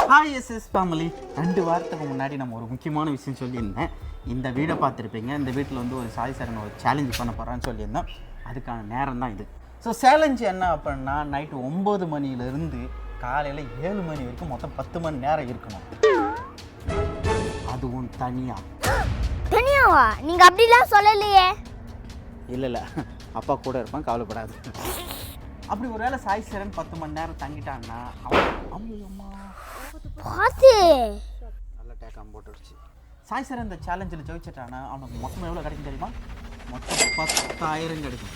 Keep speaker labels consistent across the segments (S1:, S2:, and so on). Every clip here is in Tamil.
S1: Hi SS family. 2 வாரத்துக்கு முன்னாடி நம்ம ஒரு முக்கியமான விஷயம் சொல்லியிருந்தேன். இந்த வீடை பார்த்துருப்பீங்க. இந்த வீட்டில் வந்து ஒரு சாய் சரண் ஒரு சேலஞ்சு பண்ண போகிறான்னு சொல்லியிருந்தோம். அதுக்கான நேரம் தான் இது. ஸோ சேலஞ்சு என்ன அப்படின்னா, நைட்டு 9 மணிலேருந்து காலையில் 7 மணி வரைக்கும் மொத்தம் 10 மணி நேரம் இருக்கணும். அதுவும்
S2: தனியாவா? நீங்கள் அப்படிலாம் சொல்லலையே.
S1: இல்லை அப்பா கூட இருப்பான், கவலைப்படாது. அப்படி ஒரு வேளை சாய் சரண் 10 மணி நேரம் தங்கிட்டான்னா அம்மா
S2: பார்த்து
S1: நல்லா டேக்காம போட்டுடுச்சு. சாய் சரண் இந்த சேலஞ்சில் ஜெயிச்சிட்டானா அவனுக்கு மொத்தம் எவ்வளோ கிடைக்கும் தெரியுமா? மொத்தம் 10,000 கிடைக்கும்.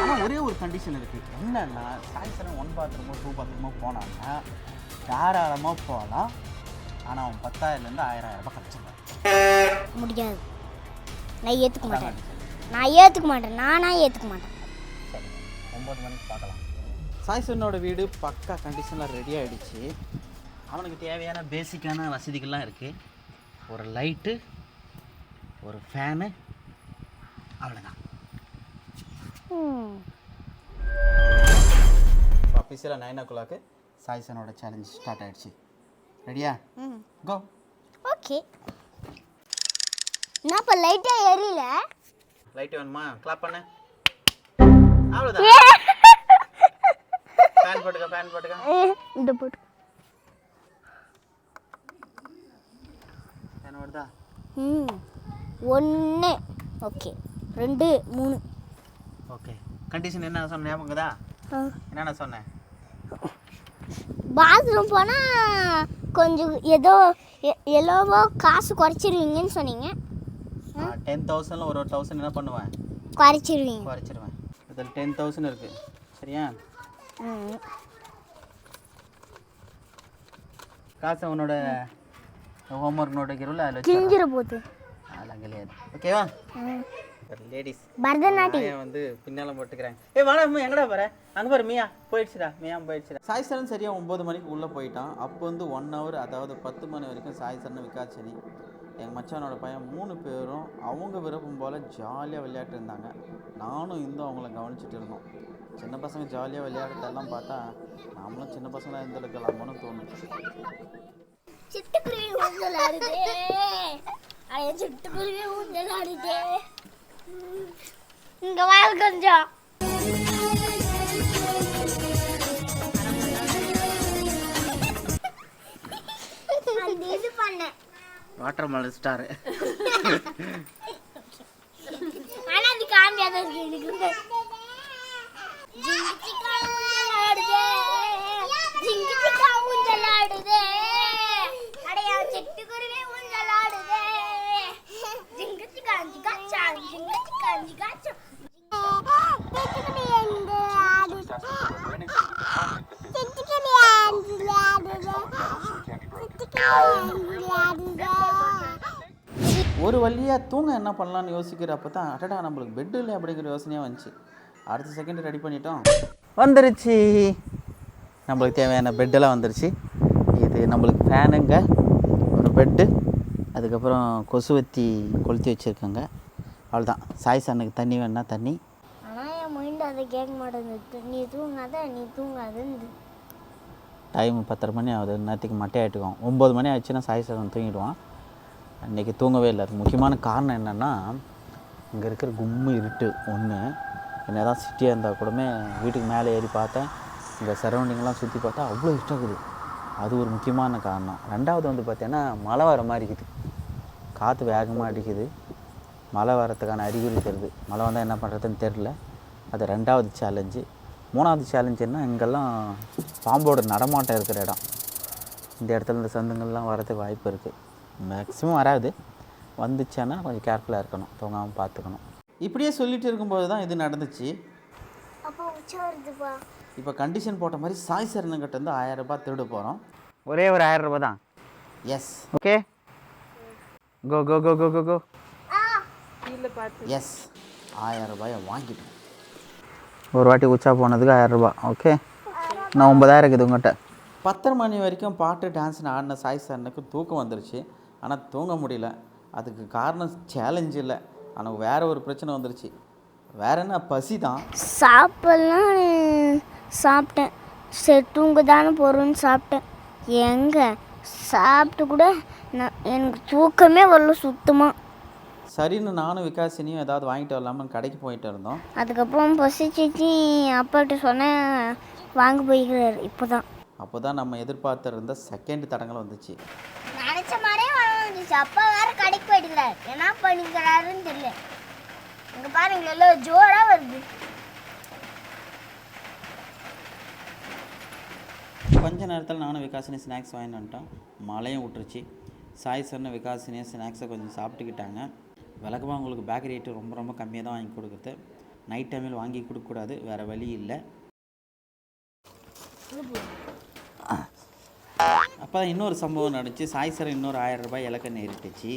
S1: ஆனால் ஒரே ஒரு கண்டிஷன் இருக்குது. என்னன்னா, சாய் சரண் 1 பாத்ரூமோ 2 பாத்ரூமோ போனான்னா தாராளமாக போகலாம். ஆனால் அவன் 10,000லேருந்து 1,000 ரூபாய் கிடச்சிருவான்.
S2: முடியாது. நான் ஏற்றுக்க மாட்டேன். நானாக ஏற்றுக்க மாட்டேன்.
S1: சரி, 9 மணிக்கு பார்க்கலாம். சாய் சரணோட வீடு பக்கா கண்டிஷனில் ரெடி ஆகிடுச்சு. அவனுக்கு தேவையான பேசிக்கான வசதிகள்லாம் இருக்குது. ஒரு லைட்டு, ஒரு ஃபேனு, அவ்வளோதான். இப்போ அஃபீஷியலாக 9 o'clock சாய் சரணோட சேலஞ்ச் ஸ்டார்ட் ஆகிடுச்சு. ரெடியா? கோ.
S2: ஓகே. நான் இப்போ லைட்டாக எரியல.
S1: லைட்டு வேணுமா? கிளாப் பண்ணு. அவ்வளோதான். ஃபேன் போட்டுக்க.
S2: இந்த போட்டு.
S1: ஃபேன் வருதா?
S2: 1 ஓகே 2 3
S1: ஓகே. கண்டிஷன் என்ன சொன்ன ஞாபகம்தா? என்னென்ன சொன்னேன்?
S2: பாத்ரூம் போனால் கொஞ்சம் எவ்வளவோ காசு குறைச்சிருவீங்கன்னு சொன்னீங்க.
S1: 10,000ல் ஒரு 1,000 என்ன பண்ணுவேன்? குறைச்சிருவேன். இதில் 10,000 இருக்குது. சரியா? காசை உன்னோட ஹோம்ஒர்க் நோட் வைக்கிறோம்ல, அதில்
S2: கிஞ்சிர போகுது.
S1: அதெல்லாம் கிடையாது. ஓகேவா? லேடிஸ்
S2: பரதநாட்டியம்
S1: வந்து பின்னால் போட்டுக்கிறேன். வாடா எங்கடா போகிற? அங்கே பாரு, மியா போயிடுச்சுடா. சாய் சரண் சரியாக 9 மணிக்கு உள்ளே போயிட்டான். அப்போ வந்து 1 hour, அதாவது 10 மணி வரைக்கும் சாய் சரண் விக்காச்சனி எங்கள் மச்சானோட பையன் 3 பேரும் அவங்க விருப்பம் போல் ஜாலியாக விளையாட்டு இருந்தாங்க. நானும் அவங்கள கவனிச்சுட்டு இருந்தோம். சின்ன பசங்க ஜாலியாக விளையாடுறதெல்லாம் பார்த்தா நாமளும் சின்ன பசங்களாக இருந்துருக்கலாமோன்னு தோணும்.
S2: சிட்டுக்குருவி ஊஞ்சலாடுதே. இங்க வா கொஞ்சம். இது பண்ண
S1: வாட்டர் மெலன் ஸ்டார்.
S2: ஆனா அது காமியாத இருக்கு. ஜிங்கிச்சிக்கா ஊஞ்சலாடுதே. அடையா சிட்டுக்குருவி ஊஞ்சலாடுதே. ஜிங்கிச்சிக்கா ஜிகாச்சா ஜிங்கிச்சிக்கா ஜிகாச்சா.
S1: ஒரு வழியாக தூங்க என்ன பண்ணலான்னு யோசிக்கிறப்ப தான் அடடா நம்மளுக்கு பெட்டு இல்லை அப்படிங்கிற யோசனையாக வந்துச்சு. அடுத்த செகண்ட் ரெடி பண்ணிட்டோம். வந்துருச்சு, நம்மளுக்கு தேவையான பெட்டெல்லாம் வந்துருச்சு. இது நம்மளுக்கு ஃபேனுங்க, ஒரு பெட்டு, அதுக்கப்புறம் கொசுவத்தி கொளுத்தி வச்சுருக்கோங்க. அவ்வளோதான். சாய் சரணுக்கு தண்ணி வேணுன்னா தண்ணி.
S2: ஆனால் என் மைண்ட் அதை கேட்க மாட்டேங்குது. நீ தூங்காதுன்னு.
S1: டைம் 10:30 மணி ஆகுது. நேற்றுக்கு மட்டையாயிட்டுக்கோம். 9 மணி ஆச்சுன்னா சாய் சரண் தூங்கிடுவான். அன்றைக்கி தூங்கவே இல்லை. அது முக்கியமான காரணம் என்னென்னா, இங்கே இருக்கிற கும்மு இருட்டு ஒன்று. என்ன தான் சிட்டியாக இருந்தால் கூடமே வீட்டுக்கு மேலே ஏறி பார்த்தேன், இங்கே சரௌண்டிங்லாம் சுற்றி பார்த்தா அவ்வளோ இஷ்டக்குது. அது ஒரு முக்கியமான காரணம். 2வது வந்து பார்த்தீங்கன்னா, மழை வர மாதிரி இருக்குது. காற்று வேகமாக அடிக்குது. மழை வரத்துக்கான அறிகுறி தருது. மழை வந்தால் என்ன பண்ணுறதுன்னு தெரில. அது 2வது சேலஞ்சு. 3வது சேலஞ்சுன்னா, இங்கெல்லாம் பாம்போட நடமாட்டம் இருக்கிற இடம். இந்த இடத்துல இந்த சந்துங்கள்லாம் வரதுக்கு வாய்ப்பு இருக்குது. மேக்ஸிமம் வராது. வந்துச்சுன்னா கொஞ்சம் கேர்ஃபுல்லாக இருக்கணும், தூங்காமல் பார்த்துக்கணும். இப்படியே சொல்லிட்டு இருக்கும்போது தான் இது நடந்துச்சு. இப்போ கண்டிஷன் போட்ட மாதிரி சாய் சரணுங்கிட்ட இருந்து 1,000 ரூபாய் திருட போகிறோம். ஒரே ஒரு 1,000 ரூபாய் தான். எஸ், ஓகே, கோ கோ கோ கோ கோ கோ. எஸ், 1,000 ரூபாயை வாங்கிட்டோம். ஒரு வாட்டி உச்சா போனதுக்கு 1,000 ரூபாய். ஓகே, நான் 9,000 இருக்குது உங்கள்கிட்ட. 10:30 மணி வரைக்கும் பாட்டு டான்ஸ்னு ஆடின சாய் சரணுக்கு தூக்கம் வந்துருச்சு. ஆனால் தூங்க முடியல. அதுக்கு காரணம் சேலஞ்சு இல்லை, ஆனால் வேறு ஒரு பிரச்சனை வந்துருச்சு. வேற என்ன, பசி தான்.
S2: சாப்பிட்லாம் சாப்பிட்டேன். சரி தூங்க தானே போகிறோன்னு சாப்பிட்டேன். எங்கே சாப்பிட்டு கூட எனக்கு தூக்கமே வரல சுத்தமாக.
S1: சரின்னு நானும் விகாசினியும் ஏதாவது வாங்கிட்டு வரலாமல் கடைக்கு போயிட்டு இருந்தோம்.
S2: அதுக்கப்புறம் பசிச்சிச்சு, அப்பாட்ட சொன்னேன், வாங்க போய்க்கிறாரு. இப்போ
S1: தான் நம்ம எதிர்பார்த்துருந்த செகண்ட் தடங்கள் வந்துச்சு.
S2: நினச்ச மாதிரியே வந்துச்சு. அப்பா வேறு கடைக்கு போயிட்டுக்கிறாரு, என்ன பண்ணிக்கிறாருன்னு தெரியல. இங்கே பாருங்க எல்லாம் ஜோராக வருது.
S1: கொஞ்ச நேரத்தில் நானும் விகாசினி ஸ்நாக்ஸ் வாங்கிட்டு வந்துட்டோம். மழையும் விட்டுருச்சு. சாய் சன்னு விகாசினியும் ஸ்நாக்ஸை கொஞ்சம் சாப்பிட்டுக்கிட்டாங்க. விளக்கமாக உங்களுக்கு பேக்கரி ஐட்டம் ரொம்ப ரொம்ப கம்மியாக தான் வாங்கி கொடுக்குறது. நைட் டைமில் வாங்கி கொடுக்கக்கூடாது, வேறு வழி இல்லை. அப்போ தான் இன்னொரு சம்பவம் நடந்துச்சு. சாய் சார் இன்னொரு 1000 ரூபாய் இலக்க நேரிட்டுச்சு.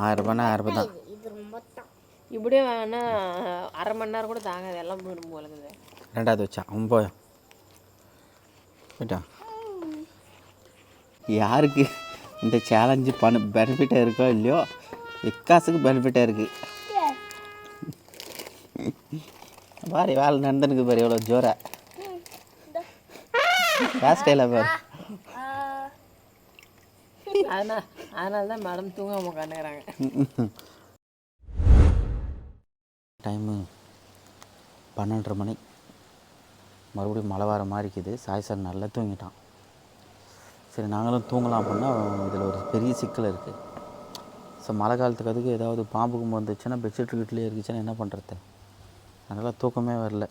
S1: 1000 ரூபாய்னா 1000 ரூபாய் தான்.
S3: இப்படியே வேணா அரை மணி நேரம் கூட தாங்க, எல்லாம் போயிடும் போலக்குது.
S1: ரெண்டாவது வச்சா அவன் போயிட்டான். யாருக்கு இந்த சேலஞ்சு பெனிஃபிட்டாக இருக்கோ இல்லையோ, விகாஸுக்கு பெனிஃபிட்டாக இருக்குது. பாரு வேலை நடந்துனுக்கு பாரு எவ்வளோ ஜோரா ஸ்டைலாக பாரு.
S3: அதனால தான் மேடம் தூங்காம உட்காந்துக்கிறாங்க.
S1: டைமு 12:30 மணி. மறுபடியும் மழை வர மாதிரி இருக்குது. சாய் சார் நல்லா தூங்கிட்டான். சரி நாங்களும் தூங்கலாம் அப்படின்னா இதில் ஒரு பெரிய சிக்கல் இருக்குது. ஸோ மழை காலத்துக்கு அதுக்கு ஏதாவது பாம்புக்கும் வந்துச்சுன்னா பெட்ஷீட் வீட்டிலே இருக்குச்சுன்னா என்ன பண்ணுறது? அதனால் தூக்கமே வரல.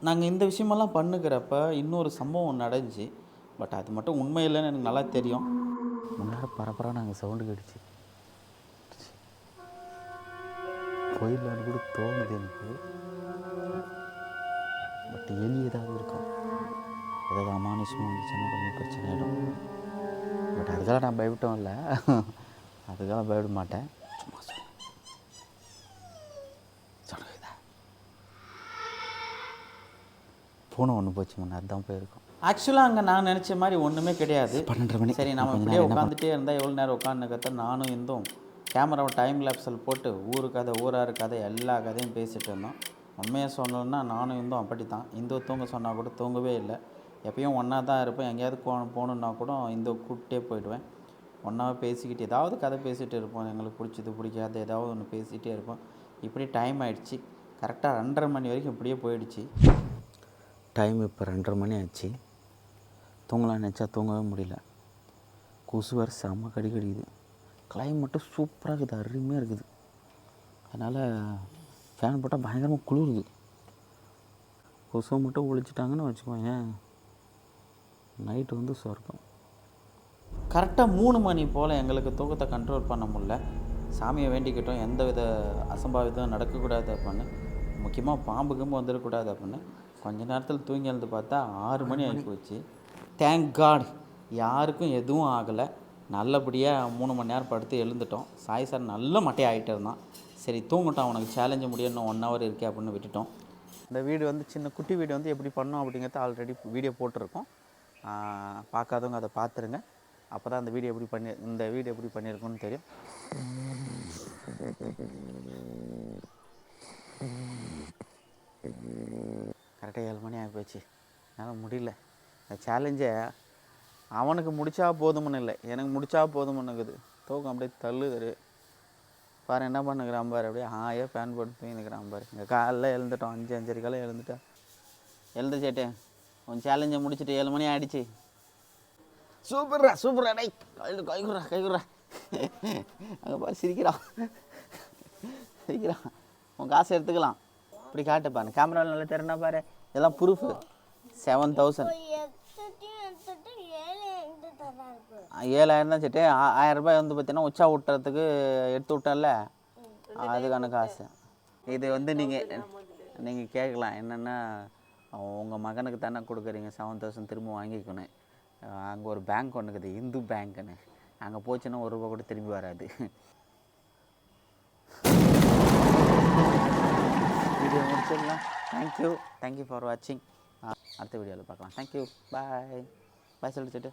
S1: நாங்கள் இந்த விஷயமெல்லாம் பண்ணுக்கிறப்ப இன்னொரு சம்பவம் நடந்துச்சு. பட் அது மட்டும் உண்மை இல்லைன்னு எனக்கு நல்லா தெரியும். முன்னாடி பரபராக நாங்கள் சவுண்டு கேட்டுச்சு. கோயிலான்னு கூட தோணுது எனக்கு. பட் எலி ஏதாவது இருக்கும், ஏதாவது அமானுஷமாக வந்துச்சுன்னா கொஞ்சம் பிரச்சனை ஆகிடும். பட் அதுக்கெல்லாம் நான் பயப்பட்டோம் இல்லை, அதுக்கெல்லாம் பயப்பட மாட்டேன். சும்மா சொல்லுதா பூனை ஒன்று போச்சு முன்னே, அதுதான் போயிருக்கோம். ஆக்சுவலாக அங்கே நான் நினச்ச மாதிரி ஒன்றுமே கிடையாது. 12:30 மணி. சரி நம்ம இப்படியே உட்காந்துட்டே இருந்தால் எவ்வளோ நேரம் உட்காந்துக்கிறத நானும் இருந்தோம். கேமராவை டைம் லேப்ஸில் போட்டு ஊரு கதை ஊராரு கதை எல்லா கதையும் பேசிகிட்டு இருந்தோம். உண்மையாக சொல்லணும்னா நானும் இருந்தோம் அப்படி தான். இந்து தூங்க சொன்னால் கூட தூங்கவே இல்லை. எப்பயும் ஒன்றா தான் இருப்பேன். எங்கேயாவது போகணுன்னா கூட இந்த கூப்பிட்டே போயிடுவேன். ஒன்றாவே பேசிக்கிட்டு ஏதாவது கதை பேசிகிட்டு இருப்போம். எங்களுக்கு பிடிச்சது பிடிக்காது ஏதாவது ஒன்று பேசிகிட்டே இருப்போம். இப்படி டைம் ஆகிடுச்சு. கரெக்டாக 2:30 மணி வரைக்கும் இப்படியே போயிடுச்சு. டைம் இப்போ 2:30 மணி ஆச்சு. தூங்கலாம் நினச்சா தூங்கவே முடியல. கொசு வேறு செம்ம கடிக்குது. கிளைமேட்டும் சூப்பராக இருக்குது, அருமையாக இருக்குது. அதனால் ஃபேன் போட்டால் பயங்கரமாக குளிருது. கொசுவை மட்டும் ஒழிச்சிட்டாங்கன்னு வச்சுக்கோங்க, நைட்டு வந்து சொர்க்கம். கரெக்டாக 3 மணி போல் எங்களுக்கு தூக்கத்தை கண்ட்ரோல் பண்ண முடியல. சாமியை வேண்டிக்கிட்டோம் எந்த வித அசம்பாவிதம் நடக்கக்கூடாது அப்படின்னு. முக்கியமாக பாம்பு கம்பு வந்துடக்கூடாது அப்படின்னு. கொஞ்ச நேரத்தில் தூங்கி எழுந்து பார்த்தா 6 மணி ஆகி போச்சு. தேங்க் காட் யாருக்கும் எதுவும் ஆகலை. நல்லபடியாக 3 மணி நேரம் படுத்து எழுந்துட்டோம். சாய் சார் நல்ல மட்டை ஆகிட்டு இருந்தான். சரி தூங்கட்டும், அவனுக்கு சேலஞ்சு முடியும், இன்னும் 1 ஹவர் இருக்கே அப்படின்னு விட்டுட்டோம். இந்த வீடு வந்து சின்ன குட்டி வீடு வந்து எப்படி பண்ணோம் அப்படிங்கிறத ஆல்ரெடி வீடியோ போட்டிருக்கோம். பார்க்காதவங்க அதை பார்த்துருங்க. அப்போ தான் இந்த வீடியோ எப்படி பண்ணியிருக்கோன்னு தெரியும். கரெக்டாக 7 மணி ஆகி போச்சு. என்னால் முடியல. இந்த சேலஞ்சை அவனுக்கு முடித்தா போதும்னு இல்லை, எனக்கு முடித்தா போதும்னுக்குது. தூக்கம் அப்படியே தள்ளுது பாரு. என்ன பண்ணுக்கிறான் பாரு, அப்படியே ஆயா ஃபேன் போட்டு தூங்கிக்கிறான் பாரு. இங்கே காலைல எழுந்துட்டோம், 5:30 காலையில் எழுந்துட்டேன். எழுந்துச்சேட்டேன் உன் சேலஞ்சை முடிச்சுட்டு 7 மணி ஆகிடுச்சு. சூப்பரா டை கைகுறா அங்கே பாரு சிரிக்கிறான். உன் காசை எடுத்துக்கலாம். இப்படி காட்டுப்பாரு, கேமராவில் நல்லா தெரினா பாரு. இதெல்லாம் ப்ரூஃபு. 7,000 7,000 தான் சரி. 1000 ரூபாய் வந்து பார்த்தீங்கன்னா உச்சா விட்டுறதுக்கு எடுத்து விட்டேன்ல, அதுக்கான காசு. இது வந்து நீங்கள் கேட்கலாம் என்னென்னா, உங்கள் மகனுக்கு தானே கொடுக்குறீங்க, 7,000 திரும்ப வாங்கிக்கணும். அங்கே ஒரு பேங்க் ஒன்று இருக்குது, இந்து பேங்க்குன்னு. அங்கே போச்சுன்னா 1 ரூபா கூட திரும்பி வராது. வீடியோ முடிச்சிடலாம். தேங்க்யூ ஃபார் வாட்சிங். அடுத்த வீடியோவில் பார்க்கலாம். தேங்க்யூ, பாய் சொல்லிச்சுட்டு